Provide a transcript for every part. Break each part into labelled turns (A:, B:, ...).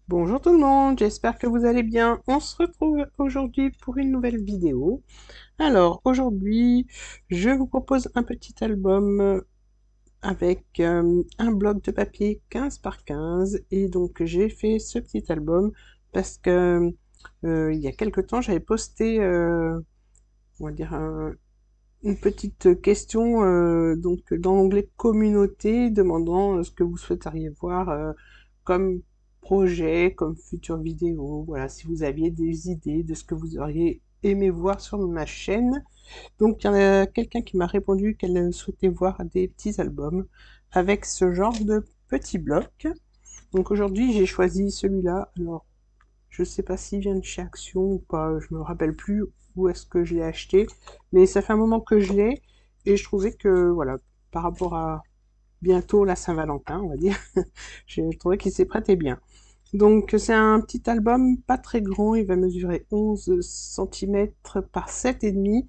A: Bonjour tout le monde, j'espère que vous allez bien. On se retrouve aujourd'hui pour une nouvelle vidéo. Alors aujourd'hui, je vous propose un petit album avec un bloc de papier 15 par 15 et donc j'ai fait ce petit album parce que il y a quelque temps j'avais posté on va dire une petite question donc dans l'onglet communauté demandant ce que vous souhaiteriez voir comme projet, comme future vidéo, voilà, si vous aviez des idées de ce que vous auriez aimé voir sur ma chaîne. Donc il y en a quelqu'un qui m'a répondu qu'elle souhaitait voir des petits albums avec ce genre de petits blocs. Donc aujourd'hui j'ai choisi celui-là. Alors je sais pas s'il vient de chez Action ou pas, je me rappelle plus où est-ce que je l'ai acheté, mais ça fait un moment que je l'ai et je trouvais que voilà, par rapport à bientôt la Saint-Valentin, on va dire, je trouvais qu'il s'y prêtait bien. Donc c'est un petit album pas très grand, il va mesurer 11 cm par 7,5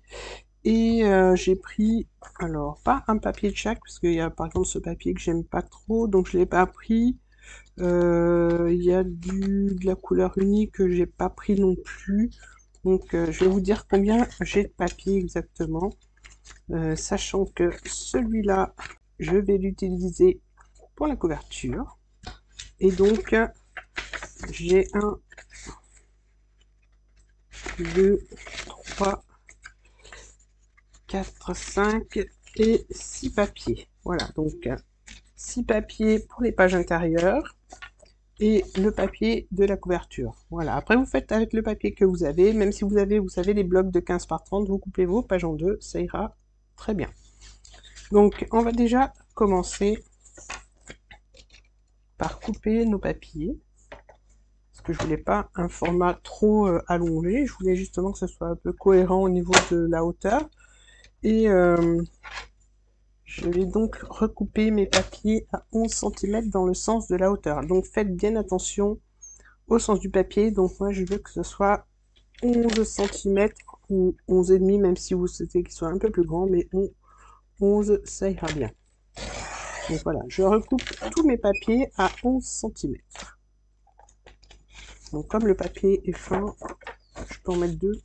A: et j'ai pris, alors pas un papier de chaque, parce qu'il y a par exemple ce papier que j'aime pas trop, donc je l'ai pas pris. Il y a de la couleur unique que j'ai pas pris non plus. Donc je vais vous dire combien j'ai de papier exactement, sachant que celui-là, je vais l'utiliser pour la couverture. Et donc j'ai un, 2, 3, 4, 5 et 6 papiers. Voilà, donc 6 papiers pour les pages intérieures et le papier de la couverture. Voilà, après vous faites avec le papier que vous avez, même si vous avez, vous savez, les blocs de 15 par 30, vous coupez vos pages en deux, ça ira très bien. Donc on va déjà commencer par couper nos papiers, parce que je voulais pas un format trop allongé, je voulais justement que ce soit un peu cohérent au niveau de la hauteur. Et je vais donc recouper mes papiers à 11 cm dans le sens de la hauteur. Donc faites bien attention au sens du papier. Donc moi je veux que ce soit 11 cm ou 11,5, même si vous souhaitez qu'il soit un peu plus grand, mais 11 ça ira bien. Donc voilà, je recoupe tous mes papiers à 11 cm. Donc comme le papier est fin, je peux en mettre deux.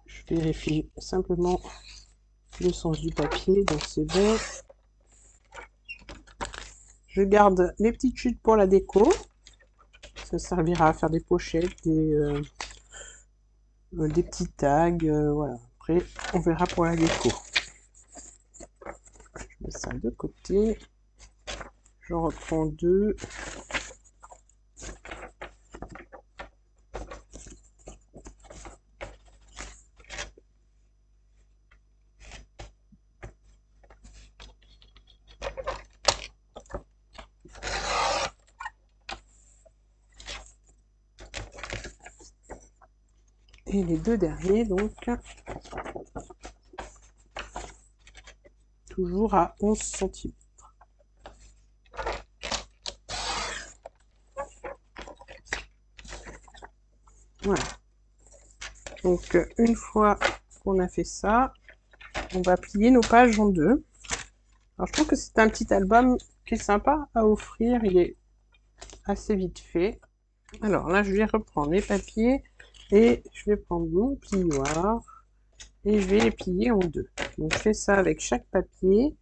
A: Je vérifie simplement le sens du papier, donc c'est bon. Je garde les petites chutes pour la déco. Ça servira à faire des pochettes, des petits tags, voilà. Après, on verra pour la déco. Je mets ça de côté. J'en reprends deux. Et les deux derniers, donc, toujours à 11 cm. Voilà. Donc, une fois qu'on a fait ça, on va plier nos pages en deux. Alors, je trouve que c'est un petit album qui est sympa à offrir. Il est assez vite fait. Alors là, je vais reprendre mes papiers et je vais prendre mon plioir et je vais les plier en deux. Donc, je fais ça avec chaque papier.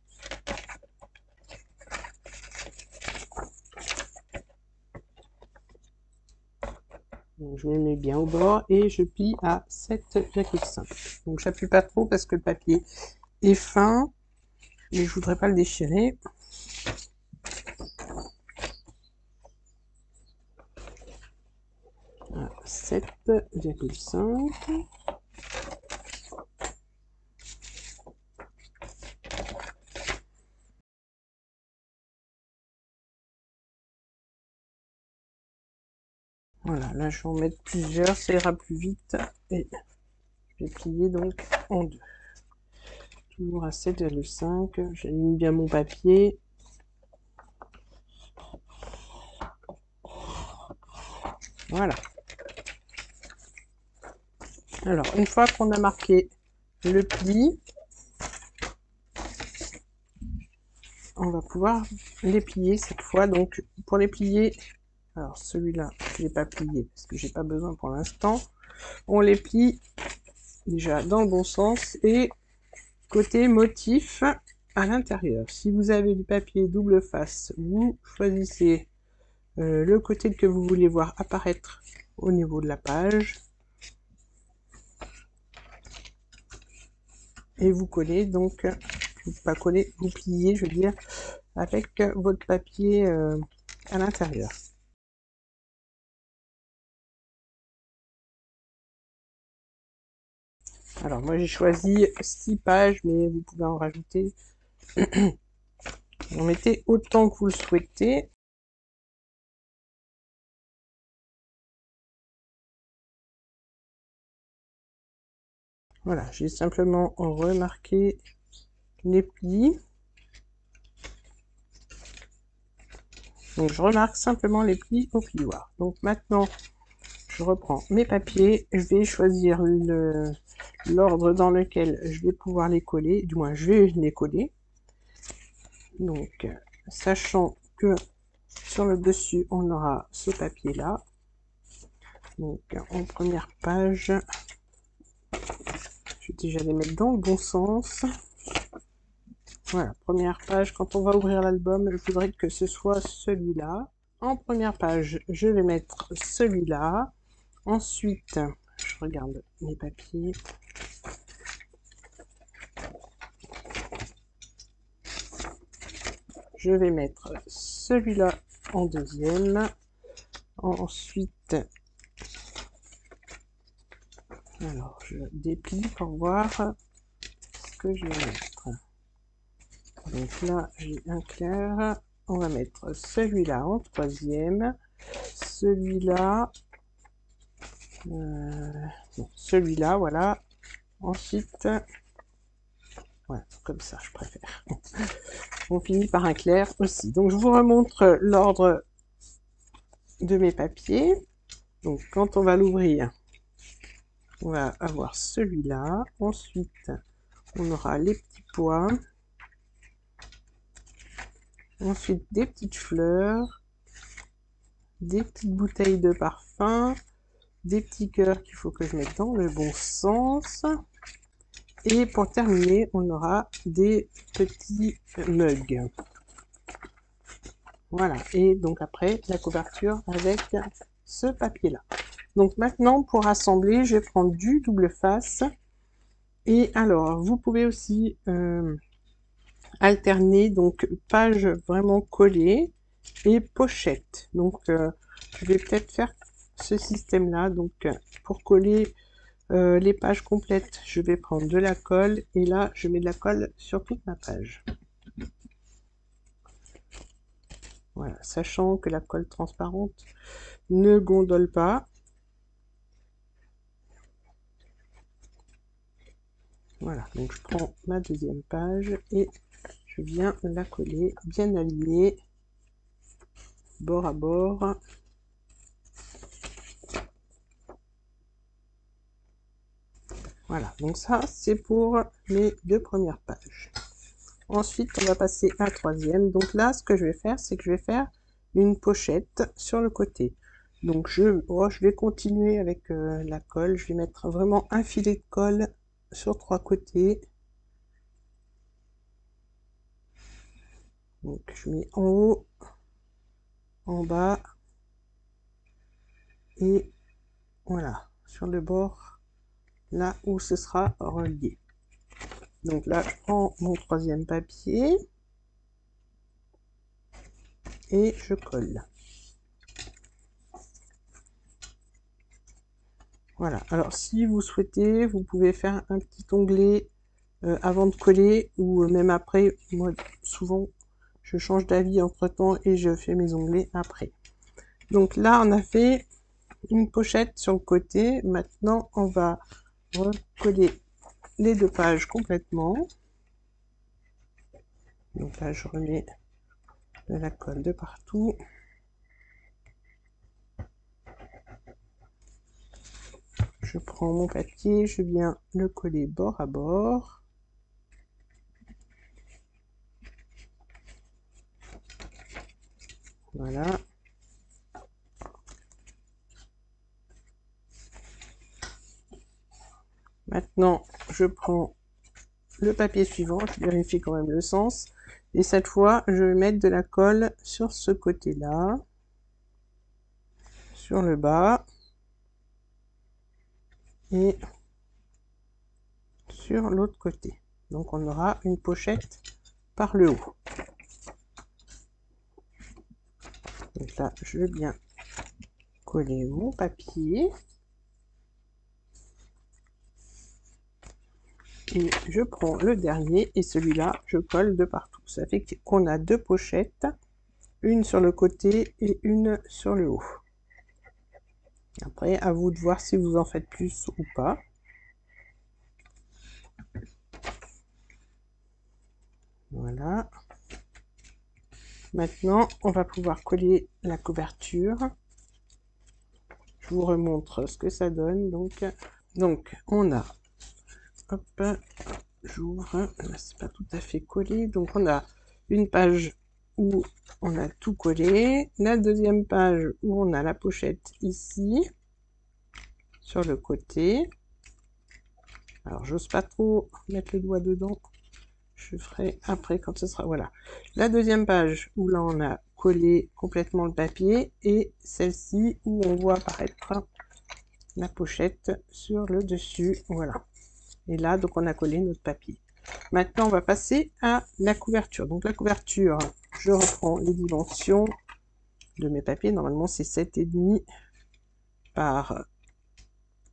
A: Donc, je me mets bien au bord et je plie à 7,5. Donc, j'appuie pas trop parce que le papier est fin et je voudrais pas le déchirer. À 7,5. Voilà, là je vais en mettre plusieurs, ça ira plus vite. Et je vais plier donc en deux. Toujours à 7,5. J'aligne bien mon papier. Voilà. Alors, une fois qu'on a marqué le pli, on va pouvoir les plier cette fois. Donc pour les plier, alors celui-là, je ne l'ai pas plié parce que j'ai pas besoin pour l'instant. On les plie déjà dans le bon sens et côté motif à l'intérieur. Si vous avez du papier double face, vous choisissez le côté que vous voulez voir apparaître au niveau de la page. Et vous collez donc, pas coller, vous pliez, je veux dire, avec votre papier à l'intérieur. Alors moi j'ai choisi 6 pages, mais vous pouvez en rajouter. En mettez autant que vous le souhaitez. Voilà, j'ai simplement remarqué les plis. Donc je remarque simplement les plis au plioir. Donc maintenant, je reprends mes papiers. Je vais choisir l'ordre dans lequel je vais pouvoir les coller. Du moins, je vais les coller. Donc, sachant que sur le dessus, on aura ce papier-là. Donc, en première page, je vais déjà les mettre dans le bon sens. Voilà, première page, quand on va ouvrir l'album, je voudrais que ce soit celui-là. En première page, je vais mettre celui-là. Ensuite, je regarde mes papiers. Je vais mettre celui-là en deuxième. Ensuite, alors je déplie pour voir ce que je vais mettre. Donc là, j'ai un clair. On va mettre celui-là en troisième. Celui-là. Celui-là, voilà. Ensuite, voilà, comme ça, je préfère. On finit par un clair aussi. Donc, je vous remontre l'ordre de mes papiers. Donc, quand on va l'ouvrir, on va avoir celui-là. Ensuite, on aura les petits pois. Ensuite, des petites fleurs. Des petites bouteilles de parfum. Des petits cœurs qu'il faut que je mette dans le bon sens. Et pour terminer, on aura des petits mugs. Voilà, et donc après, la couverture avec ce papier-là. Donc maintenant, pour assembler, je vais prendre du double face. Et alors, vous pouvez aussi alterner, donc page vraiment collée et pochette. Donc, je vais peut-être faire ce système-là. Donc, pour coller les pages complètes, je vais prendre de la colle. Et là, je mets de la colle sur toute ma page. Voilà, sachant que la colle transparente ne gondole pas. Voilà, donc je prends ma deuxième page et je viens la coller bien alignée, bord à bord. Voilà, donc ça c'est pour les 2 premières pages. Ensuite, on va passer à la troisième. Donc là, ce que je vais faire, c'est que je vais faire une pochette sur le côté. Donc je vais continuer avec la colle. Je vais mettre vraiment un filet de colle sur 3 côtés. Donc je mets en haut, en bas et voilà, sur le bord, là où ce sera relié. Donc là, je prends mon troisième papier et je colle. Voilà, alors si vous souhaitez, vous pouvez faire un petit onglet avant de coller ou même après. Moi, souvent, je change d'avis entre temps et je fais mes onglets après. Donc là, on a fait une pochette sur le côté. Maintenant, on va recoller les 2 pages complètement. Donc là, je remets de la colle de partout. Je prends mon papier, je viens le coller bord à bord. Voilà. Maintenant, je prends le papier suivant, je vérifie quand même le sens. Et cette fois, je vais mettre de la colle sur ce côté-là, sur le bas, et sur l'autre côté. Donc on aura une pochette par le haut. Donc là, je vais bien coller mon papier. Et je prends le dernier et celui-là, je colle de partout. Ça fait qu'on a deux pochettes, une sur le côté et une sur le haut. Après, à vous de voir si vous en faites plus ou pas. Voilà. Maintenant, on va pouvoir coller la couverture. Je vous remontre ce que ça donne. Donc on a, hop, j'ouvre, c'est pas tout à fait collé. Donc on a une page où on a tout collé, la deuxième page où on a la pochette ici, sur le côté. Alors j'ose pas trop mettre le doigt dedans, je ferai après quand ce sera, voilà. La deuxième page où là on a collé complètement le papier, et celle-ci où on voit apparaître la pochette sur le dessus, voilà. Et là, donc on a collé notre papier. Maintenant, on va passer à la couverture. Donc la couverture, je reprends les dimensions de mes papiers. Normalement, c'est 7,5 par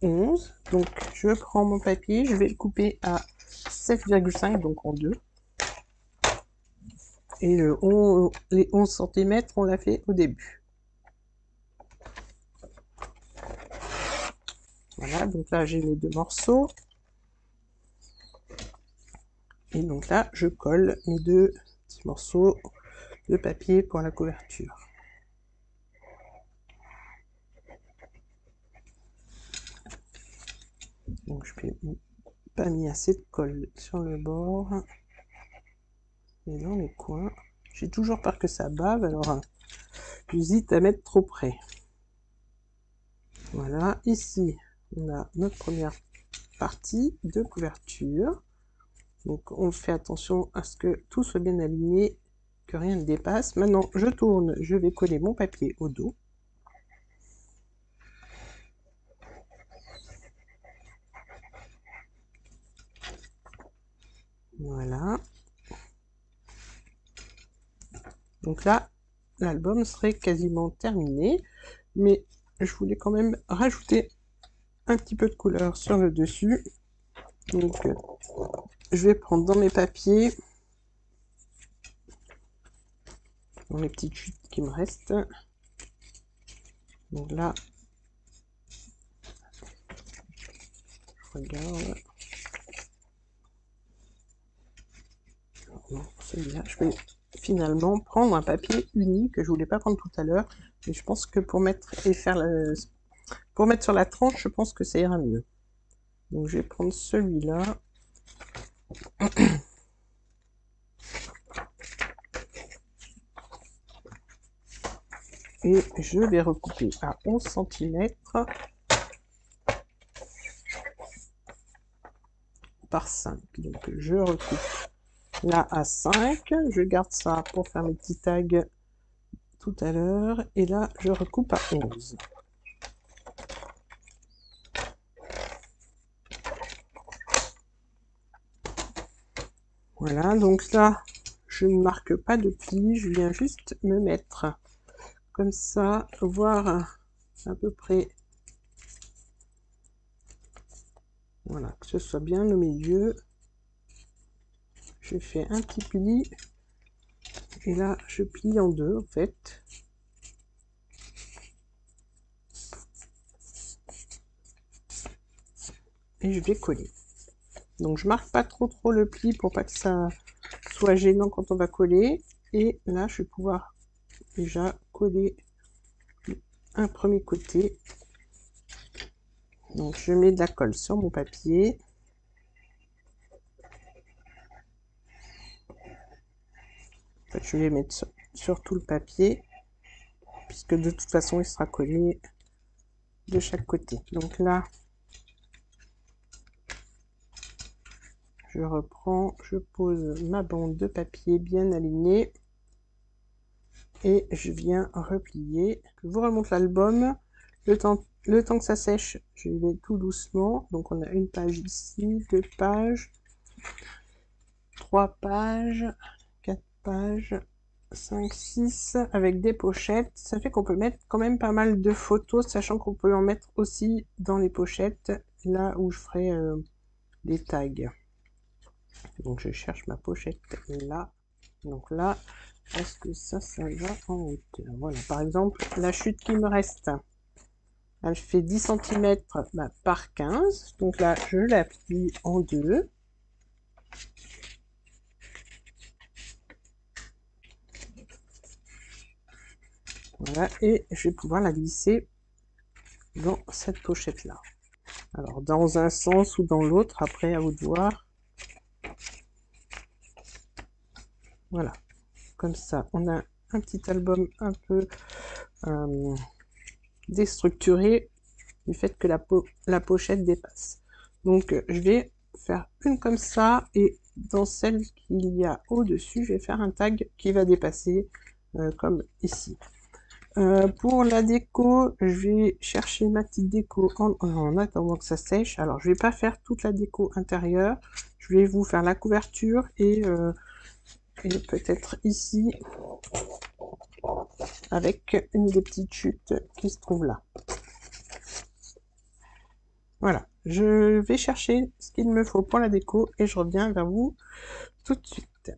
A: 11. Donc je prends mon papier, je vais le couper à 7,5, donc en deux. Et les 11 cm, on l'a fait au début. Voilà, donc là, j'ai les deux morceaux. Et donc là, je colle mes deux petits morceaux de papier pour la couverture. Donc je n'ai pas mis assez de colle sur le bord et dans les coins. J'ai toujours peur que ça bave, alors j'hésite à mettre trop près. Voilà, ici on a notre première partie de couverture. Donc on fait attention à ce que tout soit bien aligné, que rien ne dépasse. Maintenant je tourne, je vais coller mon papier au dos. Voilà. Donc là, l'album serait quasiment terminé, mais je voulais quand même rajouter un petit peu de couleur sur le dessus. Donc je vais prendre dans mes papiers, dans les petites chutes qui me restent. Donc là, je regarde. Non, celui-là, je vais finalement prendre un papier uni que je voulais pas prendre tout à l'heure, mais je pense que pour mettre pour mettre sur la tranche, je pense que ça ira mieux. Donc je vais prendre celui-là. Et je vais recouper à 11 cm par 5. Donc je recoupe là à 5. Je garde ça pour faire mes petits tags tout à l'heure. Et là, je recoupe à 11. Voilà, donc là, je ne marque pas de pli, je viens juste me mettre comme ça, voir à peu près, voilà, que ce soit bien au milieu. Je fais un petit pli, et là, je plie en deux, en fait. Et je vais coller. Donc, je marque pas trop le pli pour pas que ça soit gênant quand on va coller. Et là, je vais pouvoir déjà coller un premier côté. Donc je mets de la colle sur mon papier. En fait, je vais mettre sur tout le papier. puisque de toute façon il sera collé de chaque côté. Donc là, je reprends, je pose ma bande de papier bien alignée et je viens replier. Je vous remonte l'album. Le temps que ça sèche, je vais tout doucement. Donc on a une page ici, 2 pages, 3 pages, 4 pages, 5, 6, avec des pochettes. Ça fait qu'on peut mettre quand même pas mal de photos, sachant qu'on peut en mettre aussi dans les pochettes, là où je ferai des tags. Donc je cherche ma pochette là. Donc là, est-ce que ça va en hauteur? Voilà, par exemple, la chute qui me reste, elle fait 10 cm par 15. Donc là, je la plie en deux. Voilà, et je vais pouvoir la glisser dans cette pochette-là. Alors, dans un sens ou dans l'autre, après, à vous de voir. Voilà, comme ça, on a un petit album un peu déstructuré du fait que la pochette dépasse. Donc, je vais faire une comme ça, et dans celle qu'il y a au-dessus, je vais faire un tag qui va dépasser, comme ici. Pour la déco, je vais chercher ma petite déco en attendant que ça sèche. Alors, je vais pas faire toute la déco intérieure. Je vais vous faire la couverture et peut-être ici, avec une des petites chutes qui se trouve là. Voilà, je vais chercher ce qu'il me faut pour la déco et je reviens vers vous tout de suite.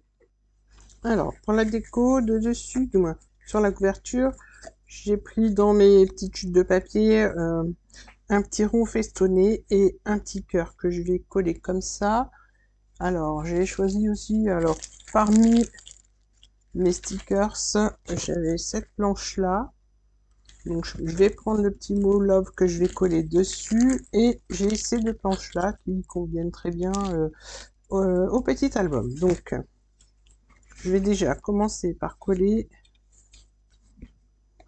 A: Alors, pour la déco, de dessus, du moins sur la couverture, j'ai pris dans mes petites chutes de papier un petit rond festonné et un petit cœur que je vais coller comme ça. Alors, j'ai choisi aussi, alors parmi mes stickers, j'avais cette planche là. Donc je vais prendre le petit mot love que je vais coller dessus, et j'ai ces deux planches là qui conviennent très bien au petit album. Donc je vais déjà commencer par coller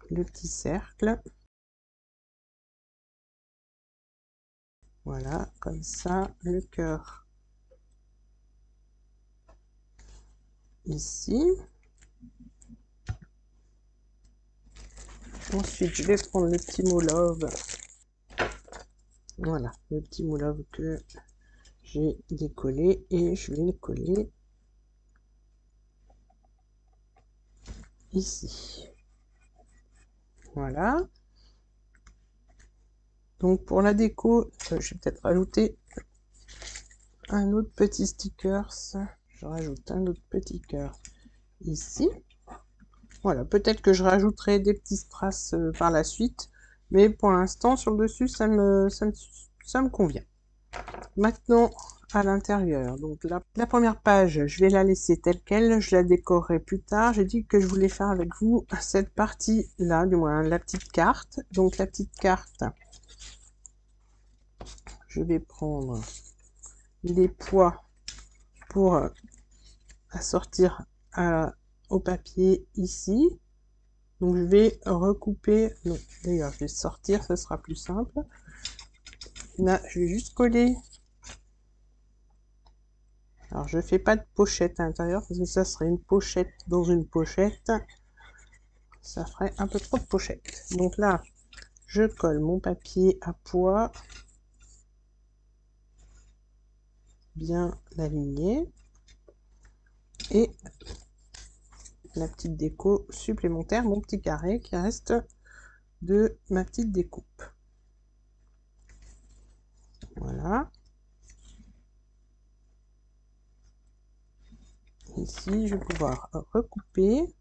A: le petit cercle. Voilà, comme ça, le cœur ici. Ensuite, je vais prendre le petit mot love. Voilà, le petit mot love que j'ai décollé, et je vais le coller ici. Voilà. Donc pour la déco, je vais peut-être rajouter un autre petit sticker. Je rajoute un autre petit cœur ici. Voilà, peut-être que je rajouterai des petits strass par la suite, mais pour l'instant sur le dessus ça me convient. Maintenant à l'intérieur, donc la première page, je vais la laisser telle quelle, je la décorerai plus tard. J'ai dit que je voulais faire avec vous cette partie là, du moins la petite carte. Donc la petite carte, je vais prendre les poids pour assortir au papier ici. Donc je vais recouper, d'ailleurs je vais sortir, ce sera plus simple. Là je vais juste coller. Alors je fais pas de pochette à l'intérieur parce que ça serait une pochette dans une pochette, ça ferait un peu trop de pochette. Donc là je colle mon papier à poids bien aligné, et la petite déco supplémentaire, mon petit carré qui reste de ma petite découpe. Voilà. Ici, je vais pouvoir recouper.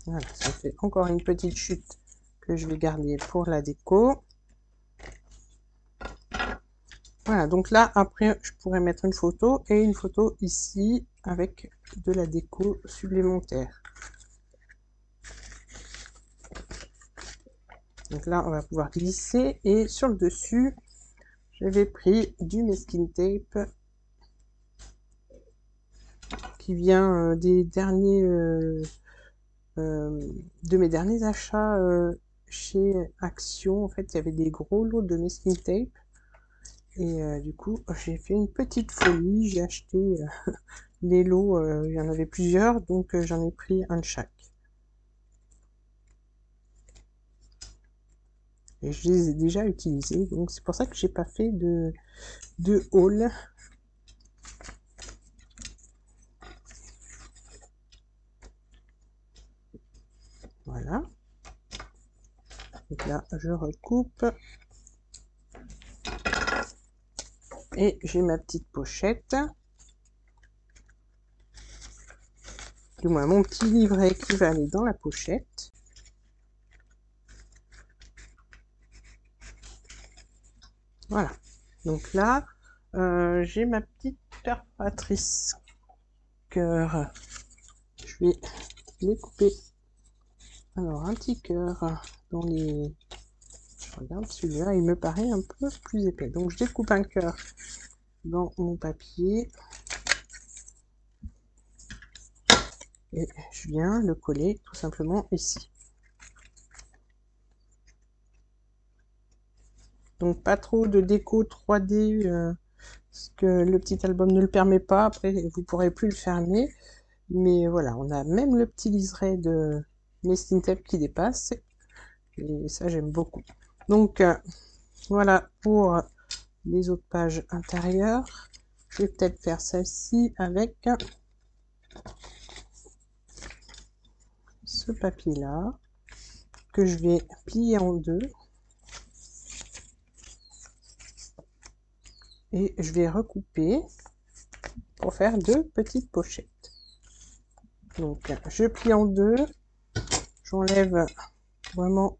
A: Voilà, ça fait encore une petite chute que je vais garder pour la déco. Voilà, donc là, après, je pourrais mettre une photo et une photo ici avec de la déco supplémentaire. Donc là, on va pouvoir glisser, et sur le dessus, j'avais pris du masking tape qui vient des derniers de mes derniers achats chez Action. En fait, il y avait des gros lots de masking tape. Et du coup, j'ai fait une petite folie. J'ai acheté les lots, il y en avait plusieurs, donc j'en ai pris un de chaque. Et je les ai déjà utilisés, donc c'est pour ça que j'ai pas fait de haul. Voilà. Donc là, je recoupe. Et j'ai ma petite pochette. Du moins, mon petit livret qui va aller dans la pochette. Voilà. Donc là, j'ai ma petite perforatrice cœur. Je vais les couper. Alors, un petit cœur dans les... Je regarde celui-là, il me paraît un peu plus épais. Donc, je découpe un cœur dans mon papier. Et je viens le coller tout simplement ici. Donc, pas trop de déco 3D, parce que le petit album ne le permet pas. Après, vous pourrez plus le fermer. Mais voilà, on a même le petit liseré de masking tape qui dépasse. Et ça, j'aime beaucoup. Donc, voilà pour les autres pages intérieures. Je vais peut-être faire celle-ci avec ce papier-là, que je vais plier en deux. Et je vais recouper pour faire deux petites pochettes. Donc, je plie en deux. J'enlève vraiment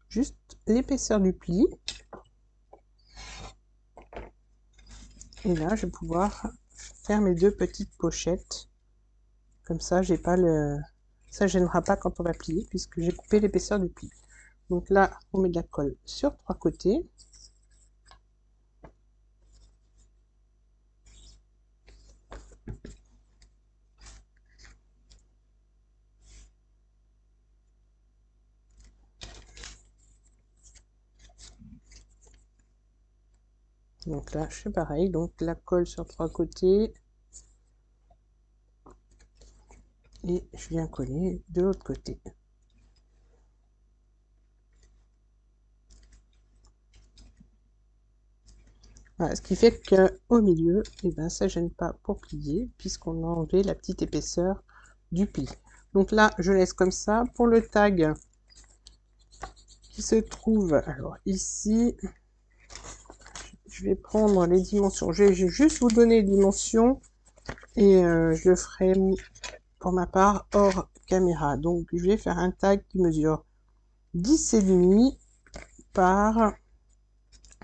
A: juste l'épaisseur du pli. Et là, je vais pouvoir faire mes deux petites pochettes. Comme ça, j'ai pas le... ça gênera pas quand on va plier, puisque j'ai coupé l'épaisseur du pli. Donc là, on met de la colle sur trois côtés. Donc là, je fais pareil. Donc la colle sur trois côtés. Et je viens coller de l'autre côté. Voilà, ce qui fait qu'au milieu, eh ben, ça ne gêne pas pour plier, puisqu'on a enlevé la petite épaisseur du pli. Donc là, je laisse comme ça. Pour le tag qui se trouve, alors ici, je vais prendre les dimensions. Je vais juste vous donner les dimensions et je le ferai pour ma part hors caméra. Donc je vais faire un tag qui mesure 10,5 par...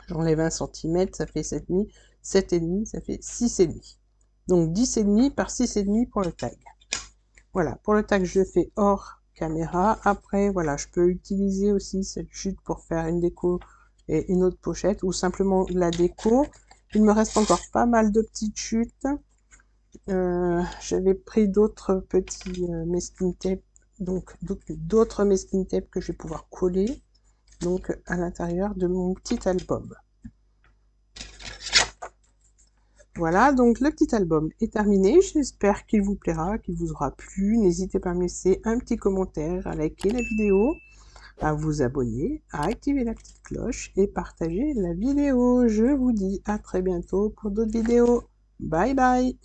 A: J'enlève 1 cm, ça fait 7,5. 7,5, ça fait 6,5. Donc 10,5 par 6,5 pour le tag. Voilà, pour le tag, je le fais hors caméra. Après, voilà, je peux utiliser aussi cette chute pour faire une déco et une autre pochette, ou simplement la déco. Il me reste encore pas mal de petites chutes. J'avais pris d'autres petits masking tape, donc d'autres masking tape que je vais pouvoir coller donc à l'intérieur de mon petit album. Voilà, donc le petit album est terminé. J'espère qu'il vous plaira, qu'il vous aura plu. N'hésitez pas à me laisser un petit commentaire, à liker la vidéo, à vous abonner, à activer la petite cloche et partager la vidéo. Je vous dis à très bientôt pour d'autres vidéos. Bye bye!